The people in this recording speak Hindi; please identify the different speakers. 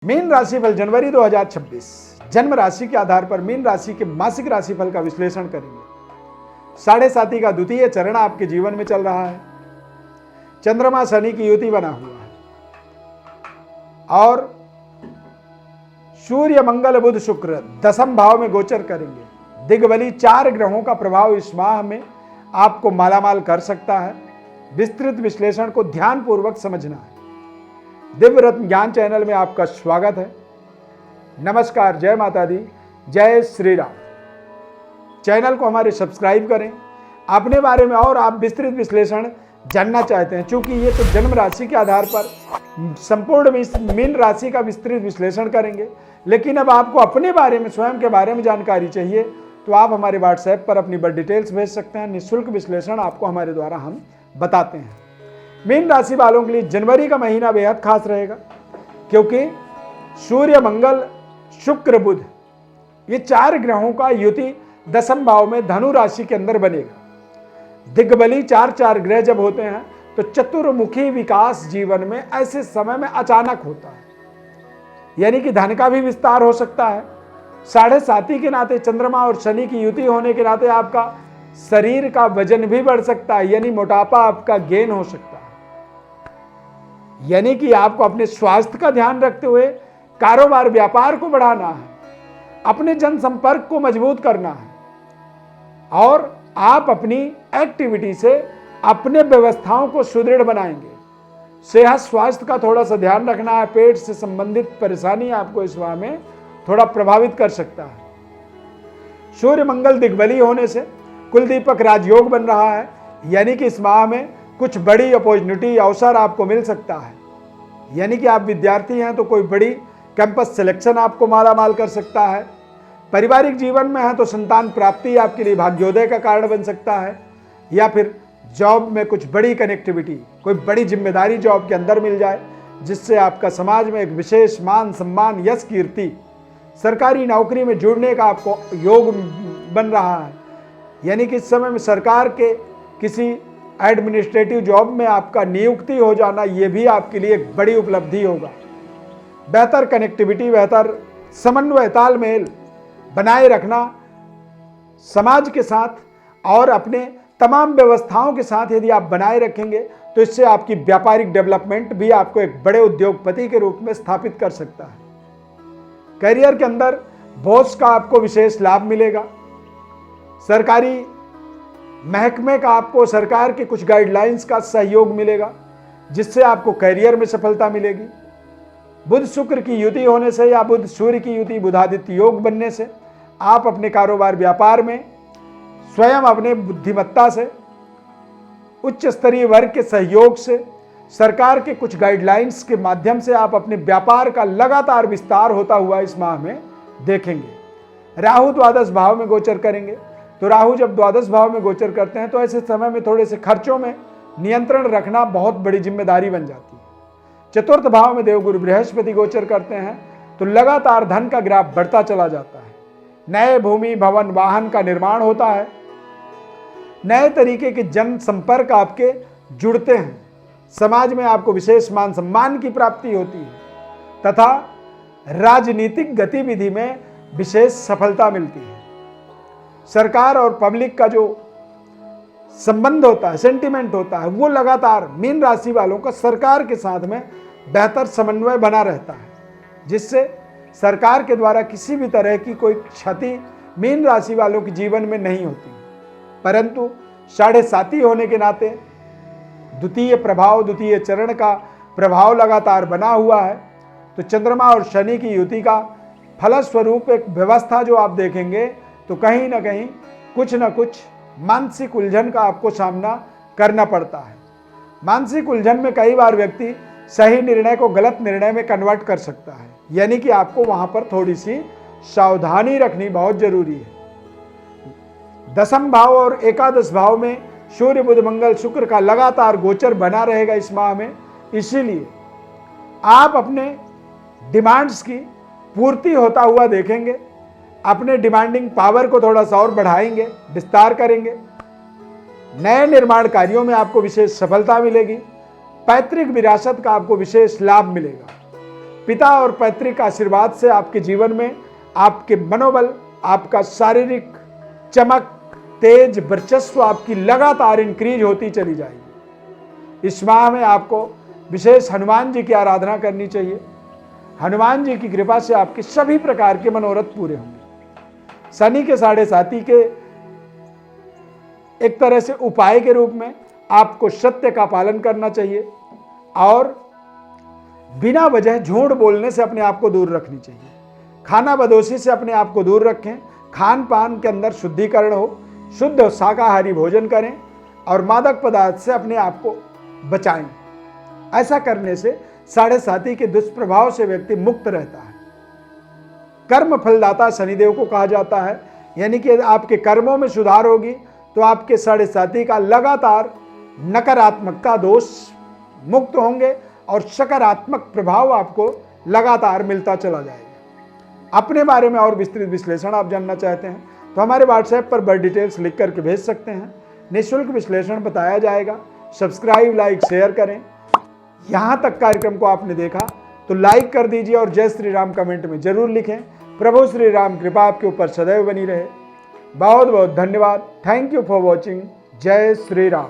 Speaker 1: मीन राशिफल जनवरी 2026 जन्म राशि के आधार पर मीन राशि के मासिक राशिफल का विश्लेषण करेंगे। साढ़े साथी का द्वितीय चरण आपके जीवन में चल रहा है। चंद्रमा शनि की युति बना हुआ है और सूर्य मंगल बुध शुक्र दशम भाव में गोचर करेंगे। दिग्बली 4 ग्रहों का प्रभाव इस माह में आपको मालामाल कर सकता है। विस्तृत विश्लेषण को ध्यानपूर्वक समझना है। दिव्य रत्न ज्ञान चैनल में आपका स्वागत है। नमस्कार, जय माता दी, जय श्री राम। चैनल को हमारे सब्सक्राइब करें। अपने बारे में और आप विस्तृत विश्लेषण जानना चाहते हैं, चूंकि ये तो जन्म राशि के आधार पर संपूर्ण मीन राशि का विस्तृत विश्लेषण करेंगे, लेकिन अब आपको अपने बारे में, स्वयं के बारे में जानकारी चाहिए तो आप हमारे व्हाट्सएप पर अपनी बर्थ डिटेल्स भेज सकते हैं। निःशुल्क विश्लेषण आपको हमारे द्वारा हम बताते हैं। मीन राशि वालों के लिए जनवरी का महीना बेहद खास रहेगा, क्योंकि सूर्य मंगल शुक्र बुध ये 4 ग्रहों का युति दशम भाव में धनु राशि के अंदर बनेगा। दिग्बली 4 ग्रह जब होते हैं तो चतुर्मुखी विकास जीवन में ऐसे समय में अचानक होता है, यानी कि धन का भी विस्तार हो सकता है। साढ़े साथी के नाते चंद्रमा और शनि की युति होने के नाते आपका शरीर का वजन भी बढ़ सकता है, यानी मोटापा आपका गेन हो सकता है। यानी कि आपको अपने स्वास्थ्य का ध्यान रखते हुए कारोबार व्यापार को बढ़ाना है, अपने जनसंपर्क को मजबूत करना है और आप अपनी एक्टिविटी से अपने व्यवस्थाओं को सुदृढ़ बनाएंगे। सेहत स्वास्थ्य का थोड़ा सा ध्यान रखना है। पेट से संबंधित परेशानी आपको इस माह में थोड़ा प्रभावित कर सकता है। सूर्य मंगल दिग्बली होने से कुलदीपक राजयोग बन रहा है, यानी कि इस माह में कुछ बड़ी अपॉर्चुनिटी अवसर आपको मिल सकता है। यानी कि आप विद्यार्थी हैं तो कोई बड़ी कैंपस सिलेक्शन आपको मालामाल कर सकता है। पारिवारिक जीवन में है तो संतान प्राप्ति आपके लिए भाग्योदय का कारण बन सकता है, या फिर जॉब में कुछ बड़ी कनेक्टिविटी, कोई बड़ी जिम्मेदारी जॉब के अंदर मिल जाए, जिससे आपका समाज में एक विशेष मान सम्मान यश कीर्ति, सरकारी नौकरी में जुड़ने का आपको योग बन रहा है। यानी कि इस समय में सरकार के किसी एडमिनिस्ट्रेटिव जॉब में आपका नियुक्ति हो जाना, ये भी आपके लिए एक बड़ी उपलब्धि होगा। बेहतर कनेक्टिविटी, बेहतर समन्वय तालमेल बनाए रखना समाज के साथ और अपने तमाम व्यवस्थाओं के साथ यदि आप बनाए रखेंगे तो इससे आपकी व्यापारिक डेवलपमेंट भी आपको एक बड़े उद्योगपति के रूप में स्थापित कर सकता है। करियर के अंदर बॉस का आपको विशेष लाभ मिलेगा। सरकारी महकमे का आपको सरकार के कुछ गाइडलाइंस का सहयोग मिलेगा, जिससे आपको करियर में सफलता मिलेगी। बुध शुक्र की युति होने से या बुध सूर्य की युति बुधादित्य योग बनने से आप अपने कारोबार व्यापार में स्वयं अपने बुद्धिमत्ता से, उच्च स्तरीय वर्ग के सहयोग से, सरकार के कुछ गाइडलाइंस के माध्यम से आप अपने व्यापार का लगातार विस्तार होता हुआ इस माह में देखेंगे। राहु द्वादश भाव में गोचर करेंगे, तो राहु जब द्वादश भाव में गोचर करते हैं तो ऐसे समय में थोड़े से खर्चों में नियंत्रण रखना बहुत बड़ी जिम्मेदारी बन जाती है। चतुर्थ भाव में देवगुरु बृहस्पति गोचर करते हैं तो लगातार धन का ग्राफ बढ़ता चला जाता है। नए भूमि भवन वाहन का निर्माण होता है। नए तरीके के जन संपर्क आपके जुड़ते हैं। समाज में आपको विशेष मान सम्मान की प्राप्ति होती है तथा राजनीतिक गतिविधि में विशेष सफलता मिलती है। सरकार और पब्लिक का जो संबंध होता है, सेंटिमेंट होता है, वो लगातार मीन राशि वालों का सरकार के साथ में बेहतर समन्वय बना रहता है, जिससे सरकार के द्वारा किसी भी तरह की कोई क्षति मीन राशि वालों के जीवन में नहीं होती। परंतु साढ़े साथी होने के नाते द्वितीय प्रभाव, द्वितीय चरण का प्रभाव लगातार बना हुआ है, तो चंद्रमा और शनि की युति का फलस्वरूप एक व्यवस्था जो आप देखेंगे तो कहीं ना कहीं कुछ ना कुछ मानसिक उलझन का आपको सामना करना पड़ता है। मानसिक उलझन में कई बार व्यक्ति सही निर्णय को गलत निर्णय में कन्वर्ट कर सकता है, यानी कि आपको वहां पर थोड़ी सी सावधानी रखनी बहुत जरूरी है। दशम भाव और एकादश भाव में सूर्य बुध मंगल शुक्र का लगातार गोचर बना रहेगा इस माह में, इसीलिए आप अपने डिमांड्स की पूर्ति होता हुआ देखेंगे। अपने डिमांडिंग पावर को थोड़ा सा और बढ़ाएंगे, विस्तार करेंगे। नए निर्माण कार्यों में आपको विशेष सफलता मिलेगी। पैतृक विरासत का आपको विशेष लाभ मिलेगा। पिता और पैतृक आशीर्वाद से आपके जीवन में आपके मनोबल, आपका शारीरिक चमक, तेज, वर्चस्व आपकी लगातार इंक्रीज होती चली जाएगी। इस माह में आपको विशेष हनुमान जी की आराधना करनी चाहिए। हनुमान जी की कृपा से आपके सभी प्रकार के मनोरथ पूरे होंगे। शनि के 7.5 के एक तरह से उपाय के रूप में आपको सत्य का पालन करना चाहिए और बिना वजह झूठ बोलने से अपने आप को दूर रखनी चाहिए। खाना बदोशी से अपने आप को दूर रखें। खान पान के अंदर शुद्धिकरण हो, शुद्ध शाकाहारी भोजन करें और मादक पदार्थ से अपने आप को बचाएं। ऐसा करने से 7.5 के दुष्प्रभाव से व्यक्ति मुक्त रहता है। कर्म फलदाता शनिदेव को कहा जाता है, यानी कि आपके कर्मों में सुधार होगी तो आपके 7.5 का लगातार नकारात्मकता दोष मुक्त होंगे और सकारात्मक प्रभाव आपको लगातार मिलता चला जाएगा। अपने बारे में और विस्तृत विश्लेषण आप जानना चाहते हैं तो हमारे व्हाट्सएप पर बर्थ डिटेल्स लिख करके भेज सकते हैं। निःशुल्क विश्लेषण बताया जाएगा। सब्सक्राइब, लाइक, शेयर करें। यहाँ तक कार्यक्रम को आपने देखा तो लाइक कर दीजिए और जय श्री राम कमेंट में जरूर लिखें। प्रभु श्री राम कृपा आपके ऊपर सदैव बनी रहे। बहुत बहुत धन्यवाद। Thank you for watching. जय श्री राम।